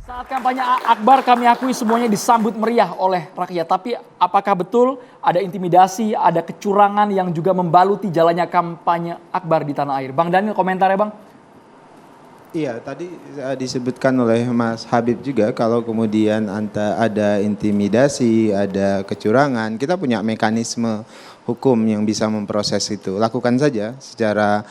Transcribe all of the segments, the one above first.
Saat kampanye Akbar kami akui semuanya disambut meriah oleh rakyat. Tapi apakah betul ada intimidasi, ada kecurangan yang juga membaluti jalannya kampanye Akbar di tanah air? Bang Daniel, komentarnya Bang? Iya, tadi disebutkan oleh Mas Habib juga kalau kemudian ada intimidasi, ada kecurangan, kita punya mekanisme hukum yang bisa memproses itu. Lakukan saja secara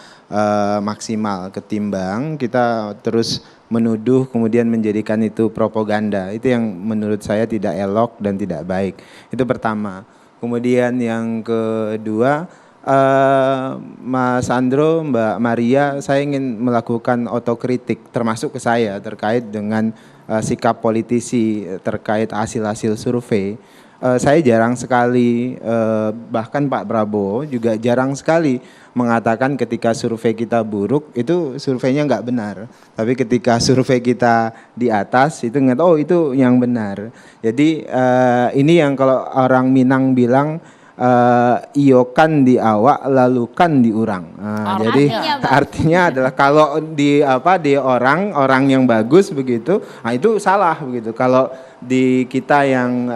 maksimal, ketimbang kita terus menuduh kemudian menjadikan itu propaganda. Itu yang menurut saya tidak elok dan tidak baik. Itu pertama. Kemudian yang kedua, Mas Andro, Mbak Maria, saya ingin melakukan otokritik termasuk ke saya terkait dengan sikap politisi terkait hasil-hasil survei. Saya jarang sekali, bahkan Pak Prabowo juga jarang sekali mengatakan ketika survei kita buruk itu surveinya nggak benar. Tapi ketika survei kita di atas itu ingat, oh itu yang benar. Jadi ini yang kalau orang Minang bilang, iokan di awak lalu kan diurang. Jadi artinya adalah kalau di orang yang bagus begitu, nah itu salah begitu. Kalau di kita yang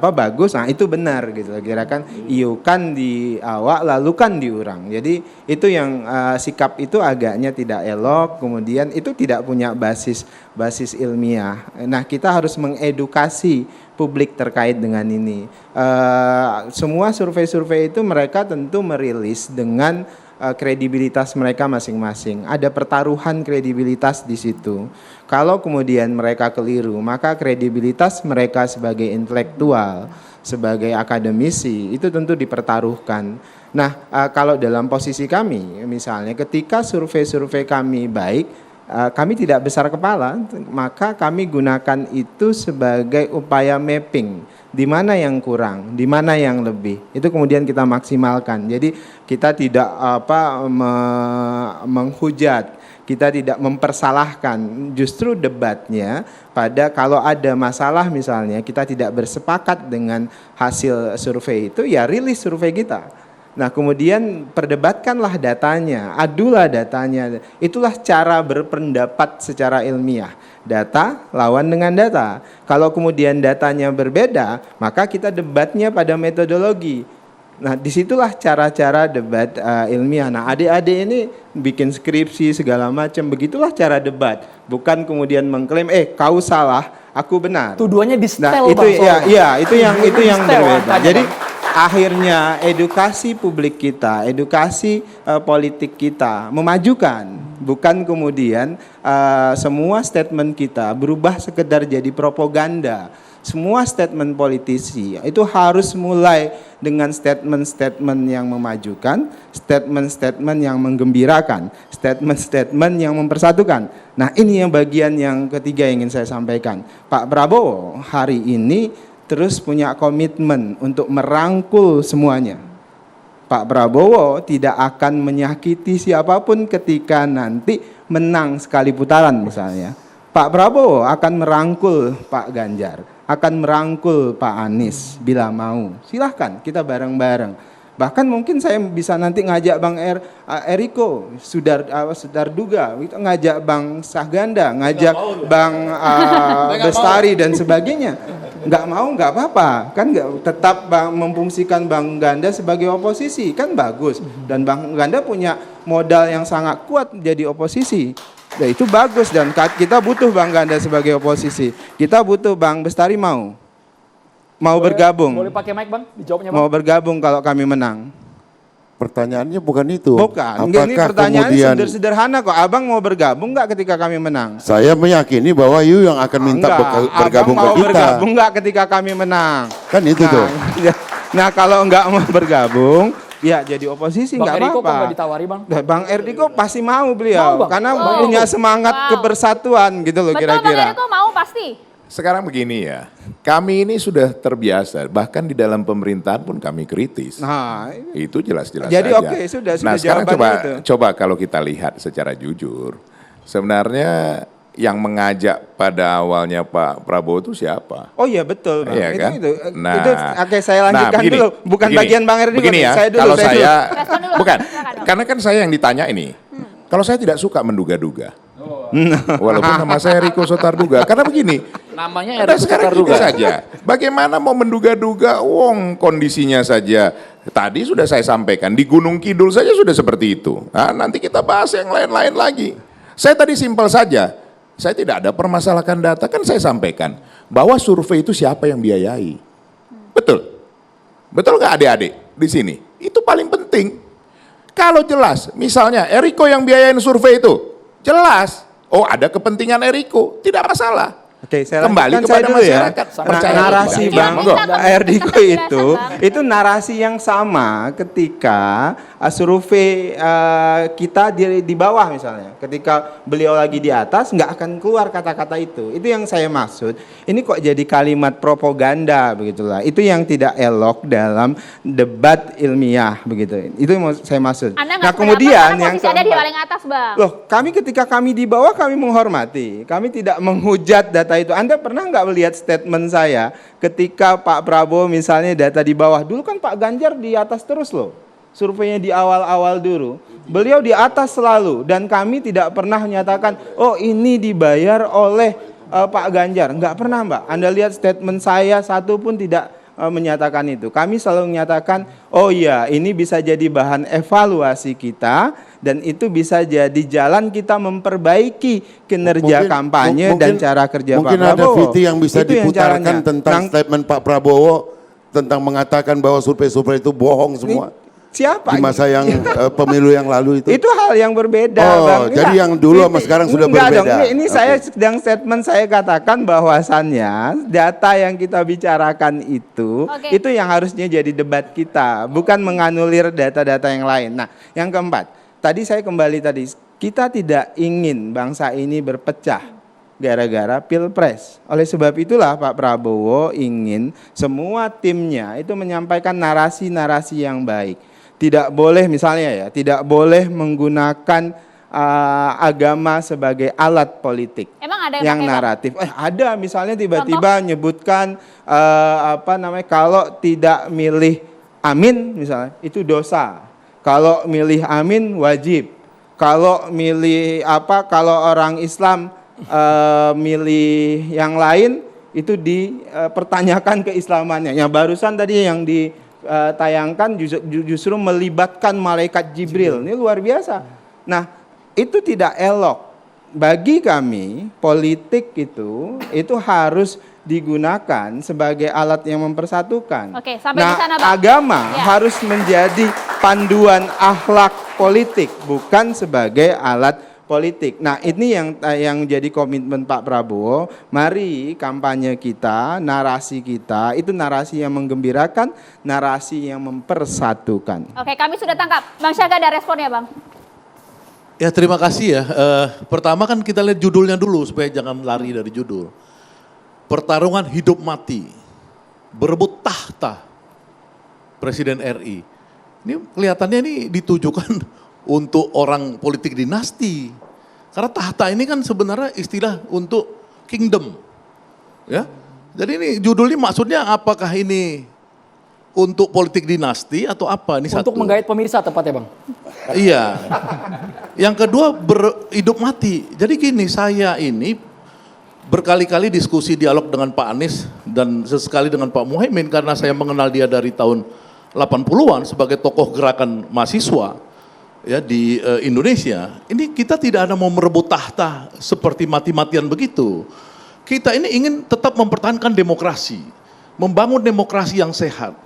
bagus, nah itu benar gitu. Kira-kira iokan di awak lalu kan diurang. Jadi itu yang sikap itu agaknya tidak elok. Kemudian itu tidak punya basis ilmiah. Nah kita harus mengedukasi publik terkait dengan ini. Semua survei-survei itu mereka tentu merilis dengan kredibilitas mereka masing-masing. Ada pertaruhan kredibilitas di situ. Kalau kemudian mereka keliru, maka kredibilitas mereka sebagai intelektual, sebagai akademisi itu tentu dipertaruhkan. Nah, kalau dalam posisi kami, misalnya ketika survei-survei kami baik, kami tidak besar kepala, maka kami gunakan itu sebagai upaya mapping. Di mana yang kurang, di mana yang lebih, itu kemudian kita maksimalkan. Jadi kita tidak menghujat, kita tidak mempersalahkan. Justru debatnya pada kalau ada masalah misalnya kita tidak bersepakat dengan hasil survei itu, ya rilis survei kita. Nah kemudian perdebatkanlah datanya, adulah datanya. Itulah cara berpendapat secara ilmiah. Data lawan dengan data. Kalau kemudian datanya berbeda, maka kita debatnya pada metodologi. Nah disitulah cara-cara debat ilmiah. Nah adik-adik ini bikin skripsi segala macam, begitulah cara debat. Bukan kemudian mengklaim, kau salah, aku benar. Tuduhannya di setel, nah, itu yang berbeda. Jadi akhirnya edukasi publik kita, edukasi politik kita memajukan, bukan kemudian semua statement kita berubah sekedar jadi propaganda. Semua statement politisi itu harus mulai dengan statement-statement yang memajukan, statement-statement yang menggembirakan, statement-statement yang mempersatukan. Nah ini yang bagian yang ketiga yang ingin saya sampaikan. Pak Prabowo hari ini terus punya komitmen untuk merangkul semuanya. Pak Prabowo tidak akan menyakiti siapapun ketika nanti menang sekali putaran misalnya. Pak Prabowo akan merangkul Pak Ganjar, akan merangkul Pak Anies bila mau. Silahkan kita bareng-bareng. Bahkan mungkin saya bisa nanti ngajak Bang Eriko, Sudarduga, ngajak Bang Sahganda, ngajak Bang Bestari dan sebagainya. Nggak mau nggak apa-apa, kan tetap memfungsikan Bang Ganda sebagai oposisi, kan bagus. Dan Bang Ganda punya modal yang sangat kuat jadi oposisi. Ya itu bagus dan kita butuh Bang Ganda sebagai oposisi. Kita butuh Bang Bestari mau bergabung. Boleh pakai mic Bang, dijawabnya Bang. Mau bergabung kalau kami menang. Pertanyaannya bukan itu. Bukan, ini pertanyaannya sederhana kok. Abang mau bergabung nggak ketika kami menang? Saya meyakini bahwa you yang akan minta bergabung abang ke kita. Bergabung nggak ketika kami menang? Kan itu tuh. Nah kalau nggak mau bergabung, ya jadi oposisi nggak apa-apa. Bang Eriko kok ditawari Bang? Bang Eriko pasti mau beliau, karena punya semangat kebersatuan gitu loh kira-kira. Betul Bang Eriko mau pasti. Sekarang begini ya, kami ini sudah terbiasa, bahkan di dalam pemerintahan pun kami kritis. Nah, itu jelas-jelas jadi saja. oke, sudah Nah sekarang itu. coba kalau kita lihat secara jujur, sebenarnya yang mengajak pada awalnya Pak Prabowo itu siapa? Oh iya betul Bang. Iya kan? Itu, Nah, oke saya lanjutkan begini, dulu. Bukan bagian Bang Eriko. Begini ya, saya dulu, kalau saya bukan, karena kan saya yang ditanya ini. Kalau saya tidak suka menduga-duga. Walaupun nama saya Eriko Sotarduga. Karena begini, Namanya Anda Eriko sekarang gini Sotarduga. saja. Bagaimana mau menduga-duga, wong kondisinya saja. Tadi sudah saya sampaikan, di Gunung Kidul saja sudah seperti itu. Nah, nanti kita bahas yang lain-lain lagi. Saya tadi simpel saja. Saya tidak ada permasalahan data, kan saya sampaikan. Bahwa survei itu siapa yang biayai. Betul. Betul nggak adik-adik di sini? Itu paling penting. Kalau jelas, misalnya Eriko yang biayain survei itu, jelas. Oh, ada kepentingan Eriko, tidak masalah. Oke, saya Kembali lanjutkan kepada dulu ya. masyarakat. Percaya Narasi atau tidak? Bang Monggo. Erdiko itu narasi yang sama ketika survei kita di bawah misalnya. Ketika beliau lagi di atas nggak akan keluar kata-kata itu. Itu yang saya maksud. Ini kok jadi kalimat propaganda begitulah. Itu yang tidak elok dalam debat ilmiah begitu. Itu yang saya maksud. Anda Nah, nggak kemudian yang yang ada di keempat. paling atas, Bang. Loh, ketika kami di bawah kami menghormati, kami tidak menghujat data itu. Anda pernah nggak melihat statement saya ketika Pak Prabowo misalnya data di bawah? Dulu kan Pak Ganjar di atas terus loh. Surveinya di awal-awal dulu. Beliau di atas selalu dan kami tidak pernah menyatakan, oh ini dibayar oleh Pak Ganjar. Nggak pernah Mbak. Anda lihat statement saya satu pun tidak menyatakan itu. Kami selalu menyatakan, oh iya ini bisa jadi bahan evaluasi kita dan itu bisa jadi jalan kita memperbaiki kinerja kampanye dan cara kerja Pak mungkin Prabowo. ada VT yang bisa Itu yang diputarkan caranya. tentang statement Pak Prabowo tentang mengatakan bahwa survei-survei itu bohong semua. Siapa? Di masa yang pemilu yang lalu itu. Itu hal yang berbeda, Oh, Bang. jadi yang dulu sama sekarang sudah enggak berbeda. Dong. Ini Oke. saya sedang statement saya katakan bahwasannya data yang kita bicarakan itu yang harusnya jadi debat kita, bukan menganulir data-data yang lain. Nah, yang keempat, tadi saya kembali kita tidak ingin bangsa ini berpecah gara-gara Pilpres. Oleh sebab itulah Pak Prabowo ingin semua timnya itu menyampaikan narasi-narasi yang baik. Tidak boleh misalnya ya, tidak boleh menggunakan agama sebagai alat politik. Emang ada yang pakai, naratif. Ada misalnya tiba-tiba nyebutkan kalau tidak milih Amin misalnya itu dosa. Kalau milih Amin wajib. Kalau milih kalau orang Islam milih yang lain itu dipertanyakan keislamannya. Yang barusan tadi yang ditayangkan justru melibatkan malaikat Jibril. Ini luar biasa. Nah, itu tidak elok. Bagi kami, politik itu harus digunakan sebagai alat yang mempersatukan. Oke, sampai di sana, Bang. Agama Ya. harus menjadi panduan akhlak politik, bukan sebagai alat politik. Nah, ini yang jadi komitmen Pak Prabowo. Mari kampanye kita, narasi kita itu narasi yang menggembirakan, narasi yang mempersatukan. Oke, kami sudah tangkap. Bang Syaga ada responnya, Bang. Ya terima kasih ya. Pertama kan kita lihat judulnya dulu supaya jangan lari dari judul. Pertarungan hidup mati, berebut tahta Presiden RI. Ini kelihatannya ini ditujukan untuk orang politik dinasti. Karena tahta ini kan sebenarnya istilah untuk kingdom. Ya. Jadi ini judulnya maksudnya apakah ini untuk politik dinasti atau apa? Ini Untuk satu. menggait pemirsa tepatnya Bang. Iya. Yang kedua hidup mati. Jadi gini, saya ini berkali-kali diskusi dialog dengan Pak Anies dan sesekali dengan Pak Muhaimin karena saya mengenal dia dari tahun 80-an sebagai tokoh gerakan mahasiswa ya di Indonesia. Ini kita tidak ada mau merebut tahta seperti mati-matian begitu. Kita ini ingin tetap mempertahankan demokrasi, membangun demokrasi yang sehat,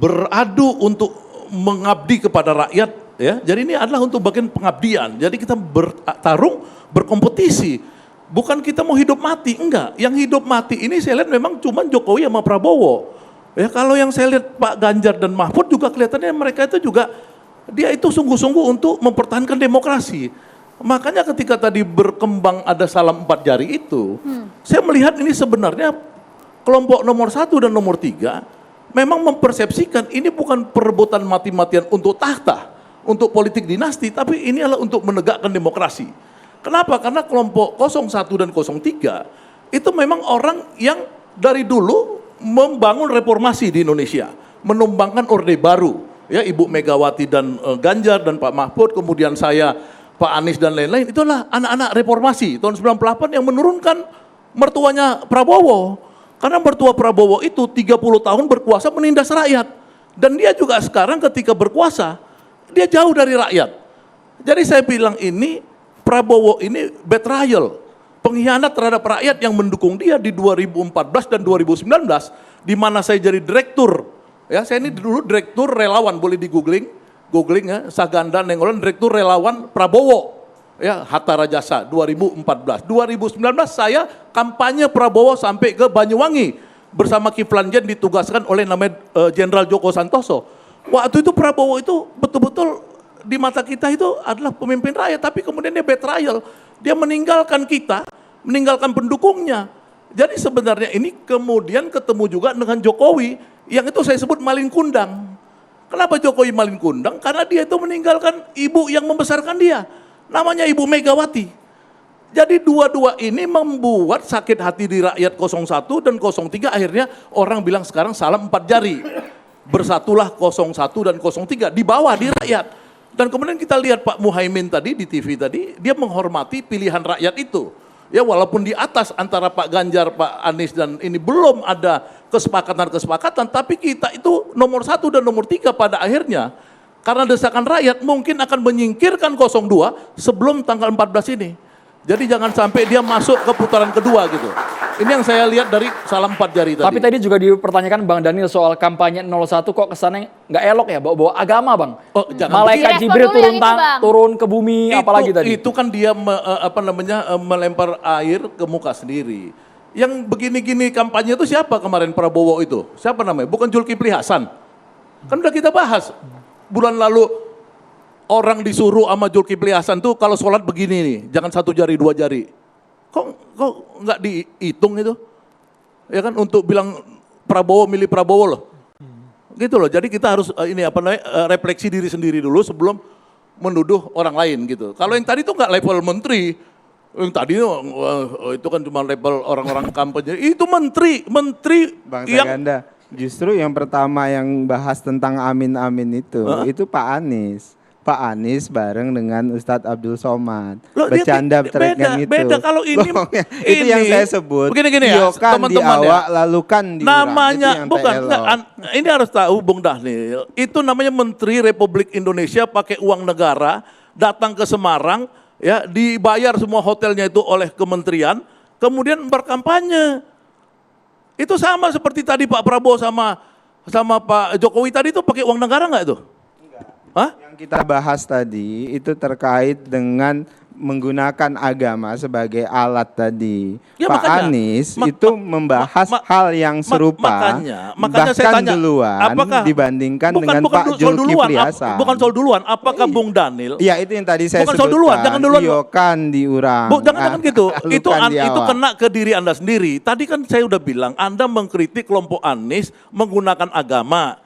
beradu untuk mengabdi kepada rakyat ya. Jadi ini adalah untuk bagian pengabdian. Jadi kita bertarung, berkompetisi. Bukan kita mau hidup mati, enggak. Yang hidup mati ini saya lihat memang cuma Jokowi sama Prabowo. Ya kalau yang saya lihat Pak Ganjar dan Mahfud juga kelihatannya mereka itu juga dia itu sungguh-sungguh untuk mempertahankan demokrasi. Makanya ketika tadi berkembang ada salam 4 jari itu, saya melihat ini sebenarnya kelompok nomor 1 dan nomor 3 memang mempersepsikan ini bukan perebutan mati-matian untuk tahta, untuk politik dinasti, tapi ini adalah untuk menegakkan demokrasi. Kenapa? Karena kelompok 01 dan 03 itu memang orang yang dari dulu membangun reformasi di Indonesia, menumbangkan orde baru. Ya, Ibu Megawati dan Ganjar dan Pak Mahfud, kemudian saya Pak Anies dan lain-lain, itulah anak-anak reformasi tahun 98 yang menurunkan mertuanya Prabowo. Karena mertua Prabowo itu 30 tahun berkuasa menindas rakyat. Dan dia juga sekarang ketika berkuasa, dia jauh dari rakyat. Jadi saya bilang ini, Prabowo ini betrayal, pengkhianat terhadap rakyat yang mendukung dia di 2014 dan 2019, di mana saya jadi direktur. Ya, saya ini dulu direktur relawan, boleh googling ya, Saganda Nenggolan, direktur relawan Prabowo. Ya, Hatta Rajasa 2014. 2019 saya kampanye Prabowo sampai ke Banyuwangi bersama Kiflan Zen ditugaskan oleh namanya Jenderal Joko Santoso. Waktu itu Prabowo itu betul-betul di mata kita itu adalah pemimpin rakyat, tapi kemudian dia betrayal. Dia meninggalkan kita, meninggalkan pendukungnya. Jadi sebenarnya ini kemudian ketemu juga dengan Jokowi yang itu saya sebut malin kundang. Kenapa Jokowi malin kundang? Karena dia itu meninggalkan ibu yang membesarkan dia. Namanya Ibu Megawati. Jadi dua-dua ini membuat sakit hati di rakyat 01 dan 03, akhirnya orang bilang sekarang salam 4 jari. Bersatulah 01 dan 03, di bawah di rakyat. Dan kemudian kita lihat Pak Muhaimin tadi di TV tadi, dia menghormati pilihan rakyat itu. Ya walaupun di atas antara Pak Ganjar, Pak Anies dan ini belum ada kesepakatan-kesepakatan, tapi kita itu nomor 1 dan nomor 3 pada akhirnya. Karena desakan rakyat mungkin akan menyingkirkan 02 sebelum tanggal 14 ini. Jadi jangan sampai dia masuk ke putaran kedua gitu. Ini yang saya lihat dari salam 4 jari tadi. Tapi tadi juga dipertanyakan Bang Daniel soal kampanye 01 kok kesannya nggak elok ya, bawa agama Bang. Oh, jangan Malaikat begitu. Jibril Direspon dulu yang itu, Bang. turun ke bumi, apalagi tadi. Itu kan dia melempar air ke muka sendiri. Yang begini-gini kampanye itu siapa kemarin Prabowo itu? Siapa namanya? Bukan Zulkifli Hasan. Kan udah kita bahas. Bulan lalu orang disuruh sama Zulkifli Hasan tuh kalau sholat begini nih, jangan 1 jari 2 jari. Kok nggak dihitung itu? Ya kan untuk bilang Prabowo milih Prabowo loh. Gitu loh. Jadi kita harus refleksi diri sendiri dulu sebelum menuduh orang lain gitu. Kalau yang tadi tuh nggak level menteri, yang tadi itu kan cuma level orang-orang kampanye. Itu menteri Bang yang Saganda, justru yang pertama yang bahas tentang amin-amin itu Pak Anies. Pak Anies bareng dengan Ustadz Abdul Somad. Loh, dia Bercanda tracknya itu. beda kalau ini. Itu yang saya sebut. Begini ya, Yokan teman-teman di ya. awak, lalu kan di Namanya urang. Itu yang bukan, tak elok. ini harus tahu Bung Daniel, itu namanya Menteri Republik Indonesia pakai uang negara, datang ke Semarang, ya dibayar semua hotelnya itu oleh kementerian, kemudian berkampanye. Itu sama seperti tadi Pak Prabowo sama Pak Jokowi tadi itu pakai uang negara nggak itu? Hah? Yang kita bahas tadi itu terkait dengan menggunakan agama sebagai alat tadi. Ya, Pak makanya, Anies itu membahas hal yang serupa, makanya bahkan saya tanya, duluan bukan dibandingkan dengan Pak soal duluan, Zulkifli Hasan. bukan soal duluan, apakah Bung Daniel? Iya itu yang tadi saya Bukan sebutkan. soal duluan, jangan duluan. Yokan diurang. Jangan gitu. Itu Lukan di itu awak. kena ke diri Anda sendiri. Tadi kan saya udah bilang Anda mengkritik kelompok Anies menggunakan agama.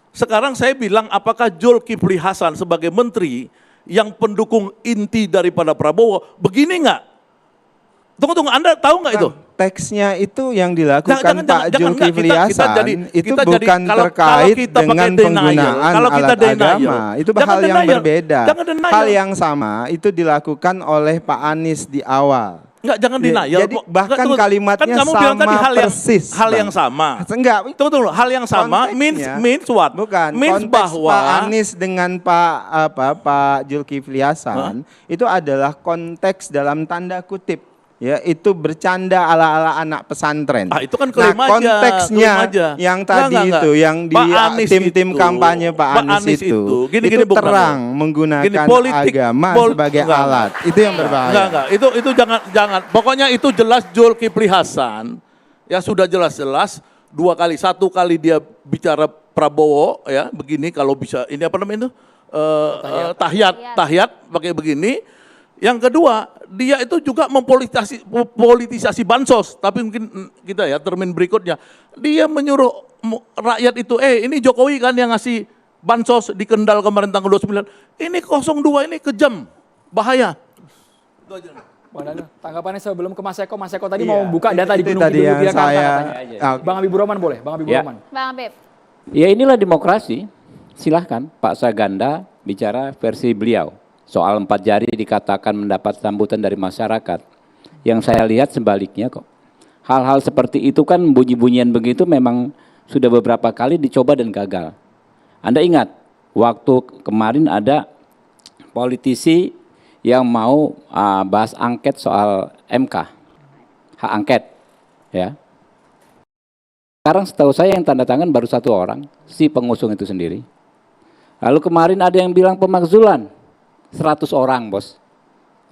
Sekarang saya bilang apakah Zulkifli Hasan sebagai menteri yang pendukung inti daripada Prabowo begini nggak? Tunggu, Anda tahu nggak itu? Teksnya itu yang dilakukan Jangan, Pak Zulkifli Hasan itu bukan terkait dengan penggunaan alat agama. Itu hal yang berbeda. Hal yang sama itu dilakukan oleh Pak Anies di awal. Enggak, jangan denial. Jadi bahkan kalimatnya kan kamu bilang tadi sama persis. hal yang sama. Enggak. Tunggu, hal yang sama means what? Bukan. Means Konteks bahwa Pak Anies dengan Pak Zulkifli Hasan itu adalah konteks dalam tanda kutip. Ya, itu bercanda ala-ala anak pesantren. Itu kan klaim aja. Konteksnya yang tadi itu, yang di tim-tim kampanye Pak Anies itu, gini, itu Bung terang Daniel. menggunakan Politik, agama sebagai alat. Itu yang berbahaya. Enggak. Itu jangan. Pokoknya itu jelas Zulkifli Hasan. Ya sudah jelas-jelas 2 kali. 1 kali dia bicara Prabowo ya, begini kalau bisa. Ini apa namanya itu? Tahiyat pakai begini. Yang kedua, dia itu juga mempolitisasi bansos, tapi mungkin kita ya termin berikutnya. Dia menyuruh rakyat itu, ini Jokowi kan yang ngasih bansos di Kendal kemarin tanggal 29. Ini 02 ini kejam, bahaya. Bang Daniel, tanggapannya sebelum ke Mas Eko. Mas Eko tadi Iya, mau buka data di itu Gunung tadi Kidul yang Yogyakarta saya- katanya. Bang Habibur Rahman boleh? Bang Habibur Ya. Rahman. Bang Habib. Ya inilah demokrasi. Silahkan Pak Saganda bicara versi beliau. Soal 4 jari dikatakan mendapat sambutan dari masyarakat. Yang saya lihat sebaliknya kok. Hal-hal seperti itu kan bunyi-bunyian begitu memang sudah beberapa kali dicoba dan gagal. Anda ingat, waktu kemarin ada politisi yang mau bahas angket soal MK, hak angket, ya. Sekarang setahu saya yang tanda tangan baru 1 orang, si pengusung itu sendiri. Lalu kemarin ada yang bilang pemakzulan, 100 orang bos,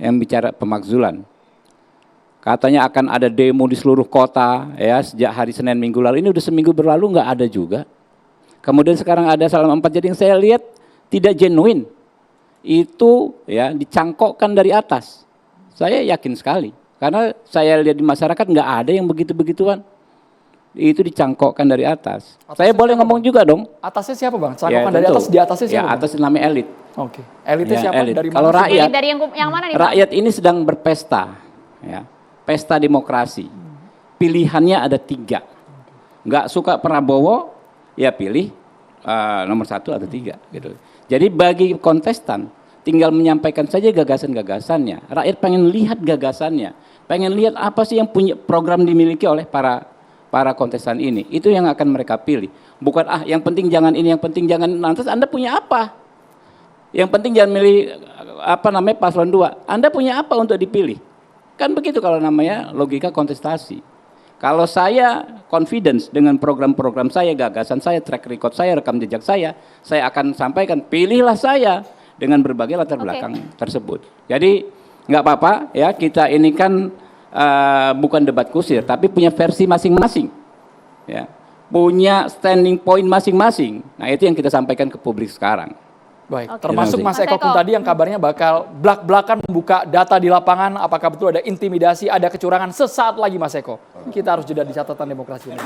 yang bicara pemakzulan. Katanya akan ada demo di seluruh kota, ya sejak hari Senin minggu lalu. Ini udah seminggu berlalu nggak ada juga. Kemudian sekarang ada salam 4 jari yang saya lihat tidak genuine. Itu ya dicangkokkan dari atas. Saya yakin sekali, karena saya lihat di masyarakat nggak ada yang begitu-begituan. Itu dicangkokkan dari atas. Saya boleh ngomong juga dong. Atasnya siapa bang? Cangkokan dari tentu. atas, di atasnya siapa? Ya atas namanya elit. Oke. Elitnya Ya, siapa? elit. Dari Kalau mana? rakyat, Dari yang mana nih, Bang? rakyat ini sedang berpesta, ya, pesta demokrasi. Pilihannya ada 3. Nggak suka Prabowo, ya pilih nomor 1 atau 3. Gitu. Jadi bagi kontestan, tinggal menyampaikan saja gagasan-gagasannya. Rakyat pengen lihat gagasannya, pengen lihat apa sih yang punya program dimiliki oleh para kontestan ini. Itu yang akan mereka pilih. Bukan yang penting jangan ini, yang penting jangan. Lantas Anda punya apa? Yang penting jangan milih paslon 2. Anda punya apa untuk dipilih? Kan begitu kalau namanya logika kontestasi. Kalau saya confidence dengan program-program saya, gagasan saya, track record saya, rekam jejak saya akan sampaikan, pilihlah saya dengan berbagai latar belakang tersebut. Jadi nggak apa-apa ya, kita ini kan bukan debat kusir, tapi punya versi masing-masing, ya, punya standing point masing-masing. Nah itu yang kita sampaikan ke publik sekarang. Baik, Oke. termasuk Mas Mas Eko pun Eko. tadi yang kabarnya bakal belak-belakan membuka data di lapangan. Apakah betul ada intimidasi, ada kecurangan sesaat lagi Mas Eko? Kita harus jeda di catatan demokrasi ini.